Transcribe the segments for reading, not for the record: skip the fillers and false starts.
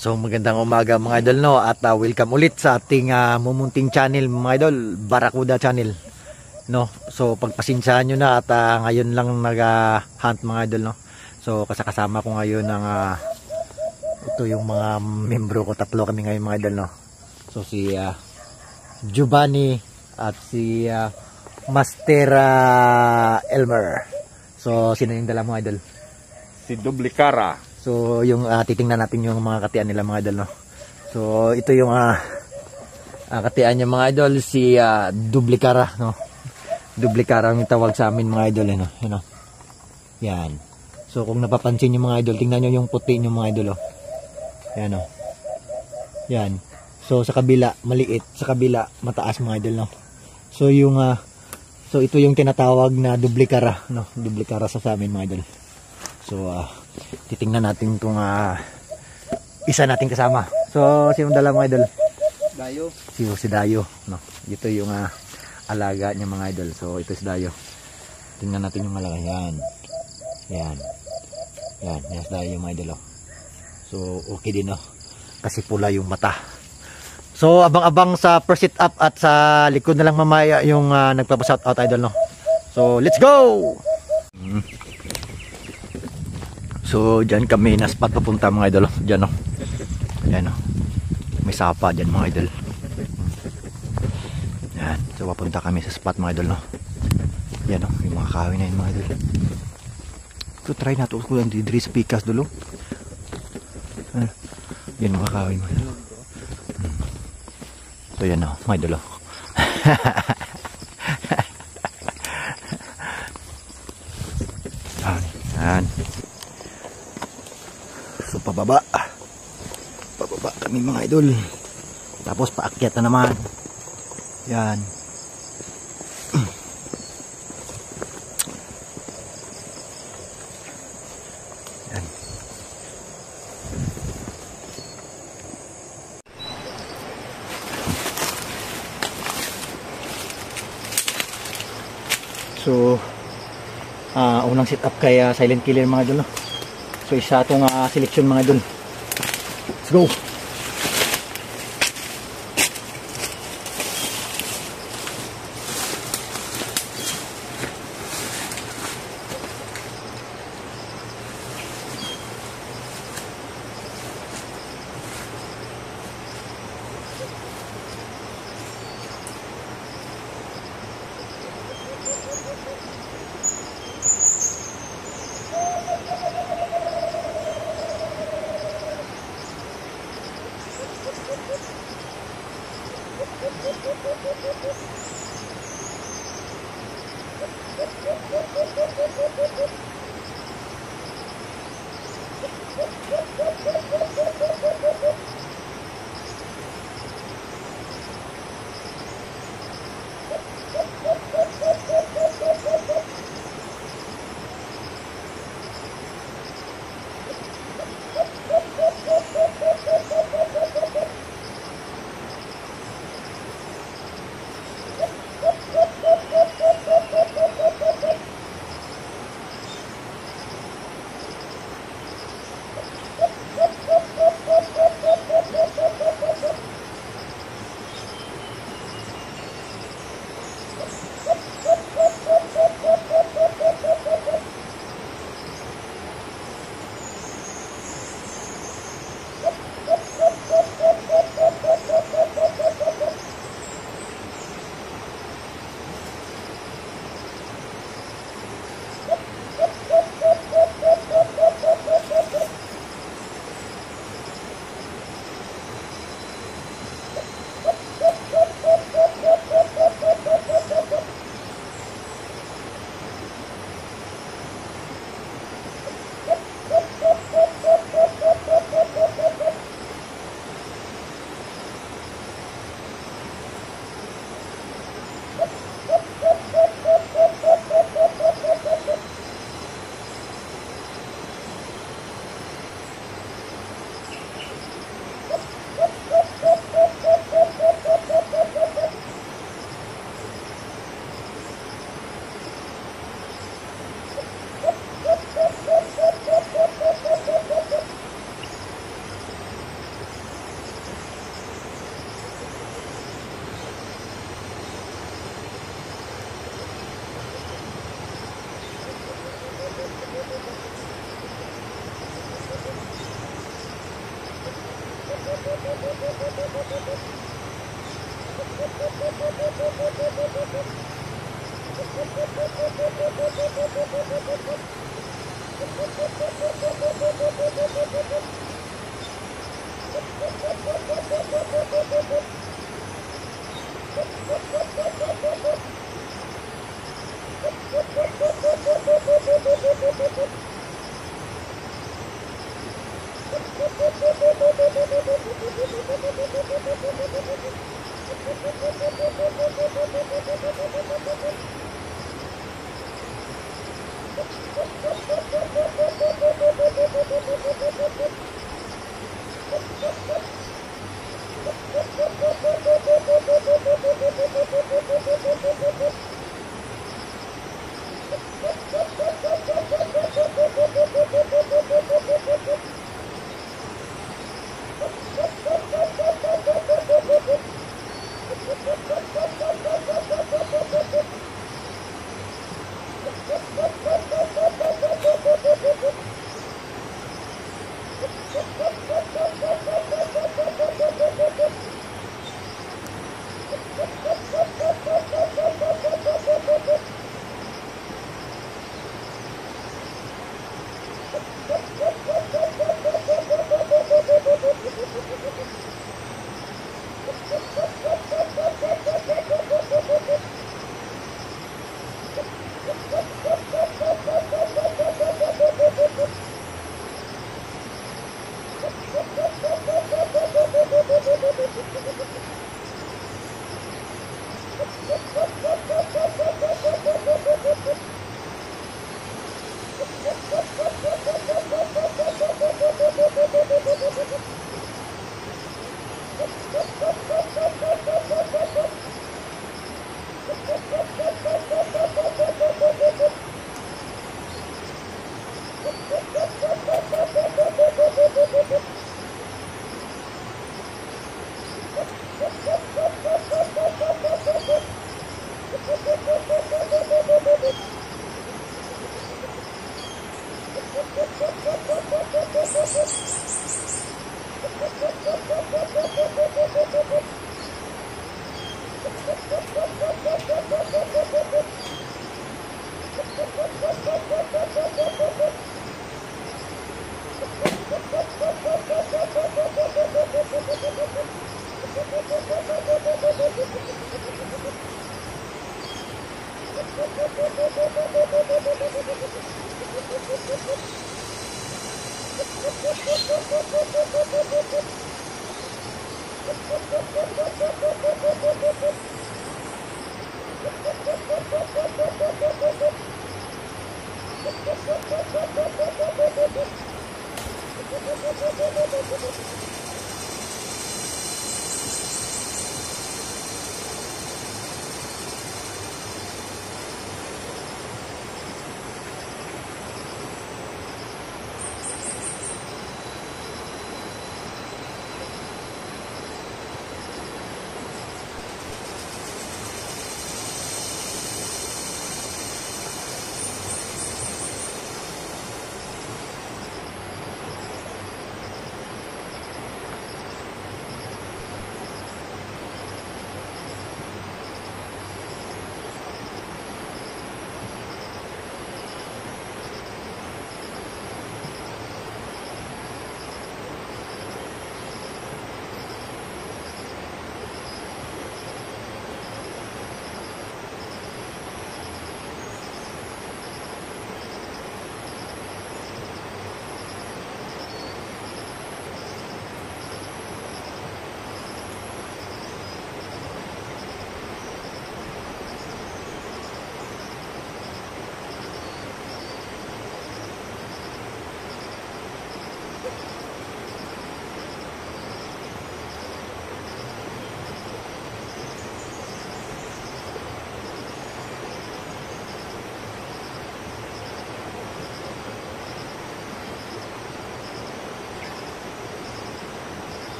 So magandang umaga mga idol, no, at welcome ulit sa ating mumunting channel mga idol, Barracuda channel, no. So pagpasensyahan nyo na at ngayon lang nag-hunt mga idol, no. So kasama ko ngayon ng ito yung mga membro ko, tatlo kami ngayon mga idol, no. So si Giovanni at si Master Elmer. So sino yung dala mo idol? Si Dublicara. So yung titingnan natin yung mga katian nila mga idol, no. So ito yung katian niya mga idol, si Dublicara, no. Dublicara ang tawag sa amin mga idol, no. Yan, no? Yan. So kung napapansin niyo mga idol, tingnan niyo yung puti niyo mga idol, oh. Yan, no. Yan. So sa kabila maliit, sa kabila mataas mga idol, no. So yung so ito yung tinatawag na Dublicara, no. Dublicara sa amin mga idol. So titingnan natin kung isa nating kasama. So sinong dala mga idol? Dayo. Si Dayo, no. Ito yung alaga niya mga idol. So ito si Dayo. Tingnan natin yung alaga. Yan. Yan. Yan, yes Dayo mga idol, oh. So okay din, no. Kasi pula yung mata. So abang-abang sa first sit up at sa likod na lang mamaya yung nagpapa-shout out idol, no. So let's go. So dyan kami na spot papunta mga idol, dyan, no. Yan, no. May sapa dyan mga idol. Yan. So papunta kami sa spot mga idol, no. Yan, no. Yung mga kahoy na yun mga idol. So try na ito kung didri sa pikas dulo. Yan mga kahoy mga idol. So yan, no, mga idol, oh. Yan. So pababa kami mga idol, tapos paakyat na naman. Yan. Yan. So unang sit up kay Silent Killer mga idol, no. So isa itong selection mga idol. Let's go.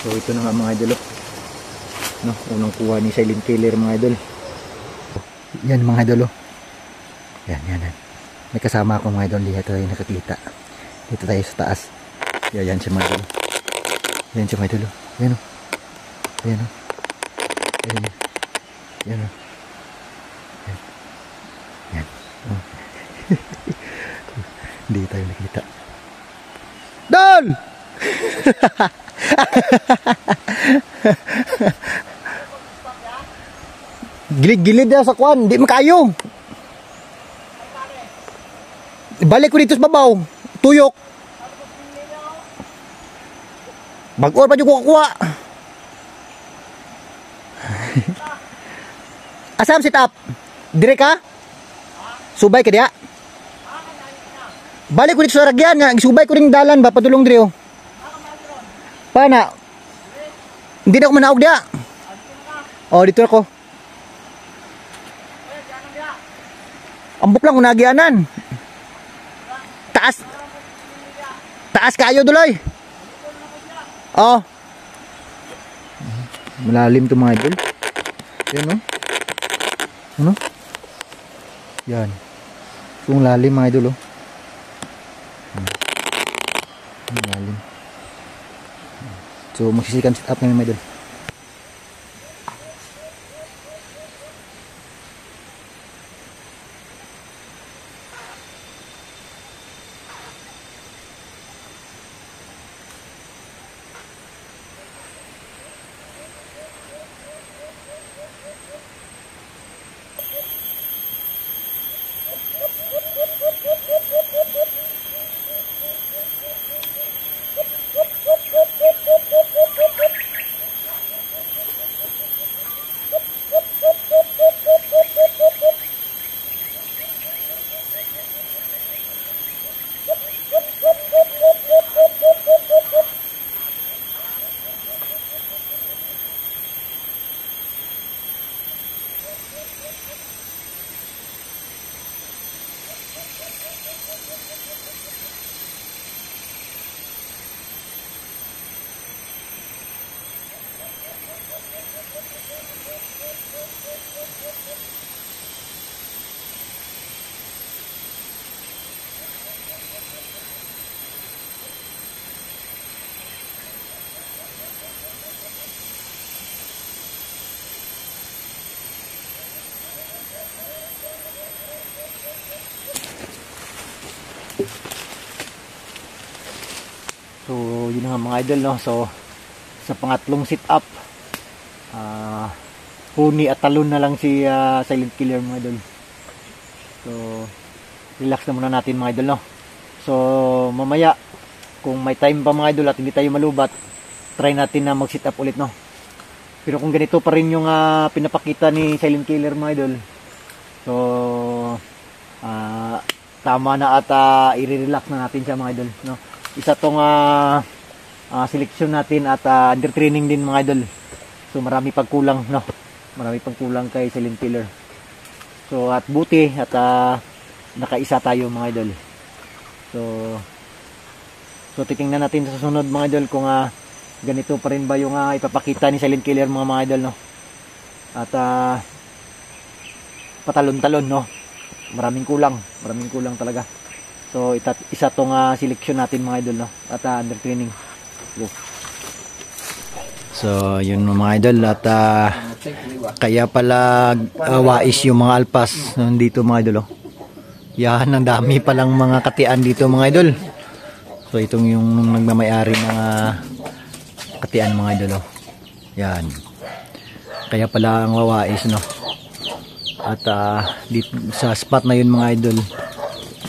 So ito na nga mga idol. No, unang kuha ni Silent Killer mga idol. Yan mga idol. Yan. May kasama ako mga idol, dito tayo nakakita. Dito tayo sa taas. Yan siya mga idol. Yan siya mga idol. Yan o. Ayan o. Yan o. Yan. Oh. Hindi tayo nakita. Dol! Gilid-gilid na sa kwan, hindi makayo. Balik ko dito sa babaw. Tuyok. Bag-or pa yung kuha-kuha. Asam sit up. Dire ka? Subay ka diya? Balik ko dito sa ragyan nga. Subay ko rin dalan ba? Padulong dire oh. Pana? Hindi na ako manawag diya. Oh, dito ako. Ambok lang unagyanan. Taas kayo duloy. Oh. Malalim to mga idol. Yan no. Ano? Yan. Kung lalim mga idol oh. Malalim. So magsisikan sit up namin mga idol. So yun nga mga idol no. So sa pangatlong sit up huni at talon na lang si Silent Killer mga idol. So relax na muna natin mga idol no. So mamaya kung may time pa mga idol at hindi tayo malubat, try natin na mag sit up ulit no. Pero kung ganito pa rin yung pinapakita ni Silent Killer mga idol, so tama na at i-relax na natin siya mga idol no. Isa tong selection natin at under training din mga idol. So marami pang kulang no. Marami pang kulang kay Silent Killer. So at buti at nakaisa tayo mga idol. So titingnan natin sa susunod mga idol kung ganito pa rin ba yung ipapakita ni Silent Killer mga idol no. At patalon-talon no. Maraming kulang talaga. So isa tong selection natin mga idol no. At under training. Go. So yun mga idol at kaya pala wais yung mga alpas nandito mga idol oh. Yan, ang dami palang mga katian dito mga idol. So itong yung nagmamayari mga katian mga idol oh. Yan. Kaya pala ang wawais no. At dito, sa spot na yun mga idol,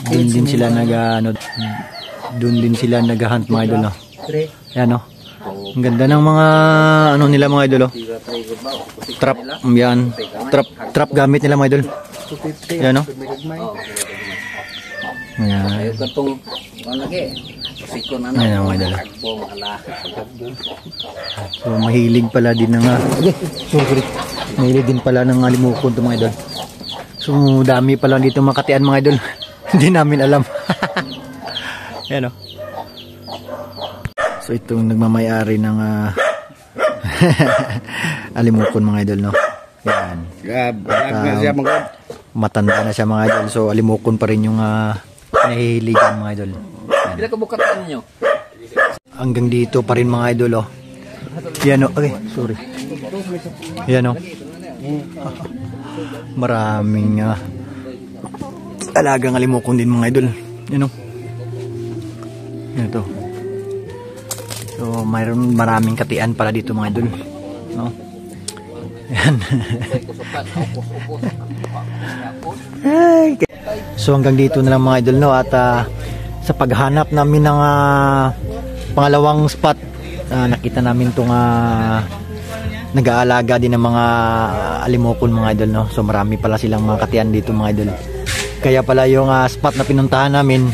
doon din sila naghahunt mga idol no. Yan no. Ang ganda ng mga ano nila mga idol oh. Trap, yan. Trap gamit nila mga idol. Yan no. Yan. Yan mga idol. So mahilig pala din ng sorry. Mahilig din pala ng limukon to mga idol. So dami pala dito makatian mga idol. Hindi namin alam. Yan o. So itong nagmamayari ng Alimokon mga idol, no. Yan. Matanda na siya mga idol, so alimokon pa rin yung nahihiligan mga idol. Bila kabukatan niyo. Hanggang dito pa rin mga idol, oh. Yan, oh. Okay, sorry. Yan, oh. Maraming alagang alimokon din mga idol. Yan, oh. Yan ito. So, mayroon maraming katian pala dito mga idol, no? Yan. So hanggang dito na lang mga idol, no, at sa paghanap namin ng pangalawang spot, nakita namin itong nag-aalaga din ng mga alimokon mga idol, no. So marami pala silang mga katian dito mga idol. Kaya pala yung spot na pinuntahan namin,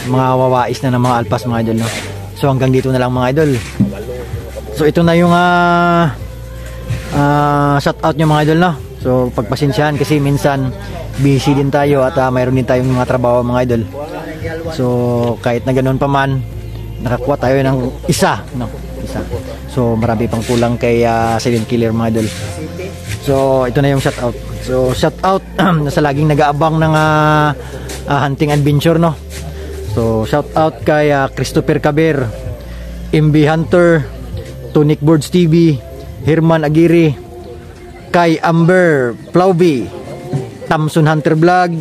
mga wawais na ng mga alpas mga idol, no. So hanggang dito na lang mga idol. So ito na yung shout out nyo mga idol, no. So pagpasensyahan kasi minsan busy din tayo at mayroon din tayong mga trabaho mga idol. So kahit na ganoon pa man, nakakuha tayo ng isa, no, isa. So marami pang kulang kay Silent Killer mga idol. So ito na yung shout out. So shout out sa laging nag-aabang ng hunting adventure, no. So shout out kay Christopher Caber, MB Hunter, Tonic Birds TV, Herman Aguirre, kay Amber Plowby, Tamson Hunter Vlog,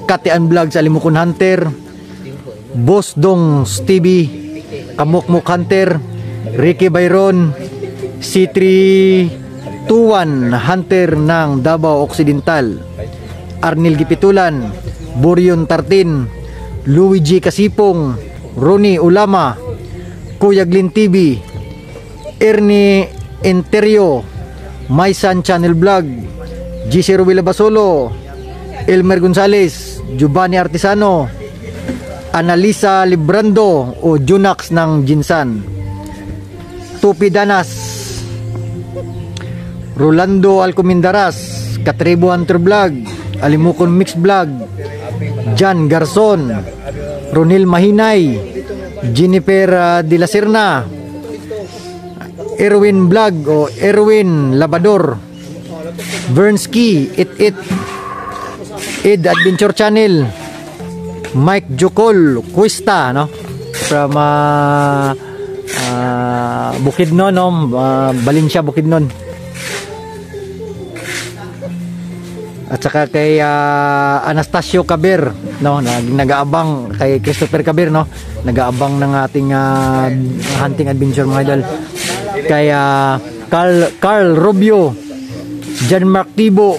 Katian Vlog sa Alimokon Hunter, Boss Dong TV, Kamukmuk Hunter, Ricky Byron, C321 Hunter ng Davao Occidental, Arnil Gipitulan, Borion Tartin, Luigi Kasipong, Ronnie Ulama, Kuya Glyn TV, Ernie Enterio, Maisan Channel Vlog, GC Ruila Basolo, Elmer Gonzales, Giovanni Artisano, Analisa Librando o Junax ng Jinsan, Tupi Danas, Rolando Alcomindaras, Katribo Hunter Vlog, Alimokon Mix Vlog, Jan Garson, Ronil Mahinay, Jennifer De La Serna, Erwin Vlog o Erwin Labador, Vernsky, It Ed Adventure Channel, Mike Jocol Cuesta, no, from Bukidnon, no, Valencia, Bukidnon. At saka kay Anastasio Caber, no, nag-aabang kay Christopher Caber, no, nag-aabang ng ating hunting adventure mga idol. Kay Carl Rubio, John Mark Tibo,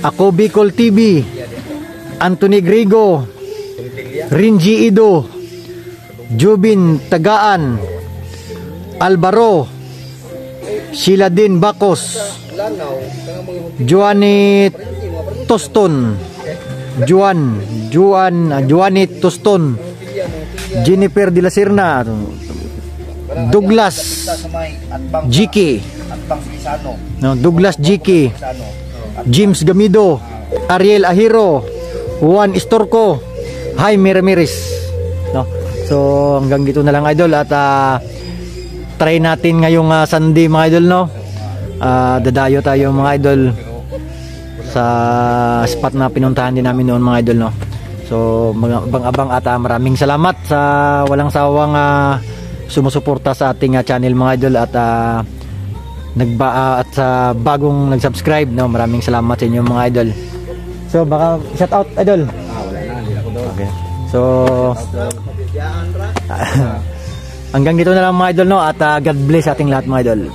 Ako Bicol TV, Anthony Grigo, Rinji Ido, Jubin Tagaan, Alvaro, Sheila Din Bacos, Joanny Toston, Joanny Toston, Jennifer De La Serna, Douglas Jiki, no, Douglas Jiki, James Gamido, Ariel Ahiro, Juan Istorco, Jaime Ramirez, no. So hanggang dito na lang idol, at try natin ngayong Sunday mga idol, no. Dadayo tayo mga idol sa spot na pinuntahan din namin noon mga idol, no. So abang-abang at maraming salamat sa walang sawang sumusuporta sa ating channel mga idol, at at sa bagong nag-subscribe, no, maraming salamat sa inyo mga idol. So baka shout out idol. Wala na, hindi ako doon. Okay. So hanggang dito na lang mga idol, no, at God bless ating lahat mga idol.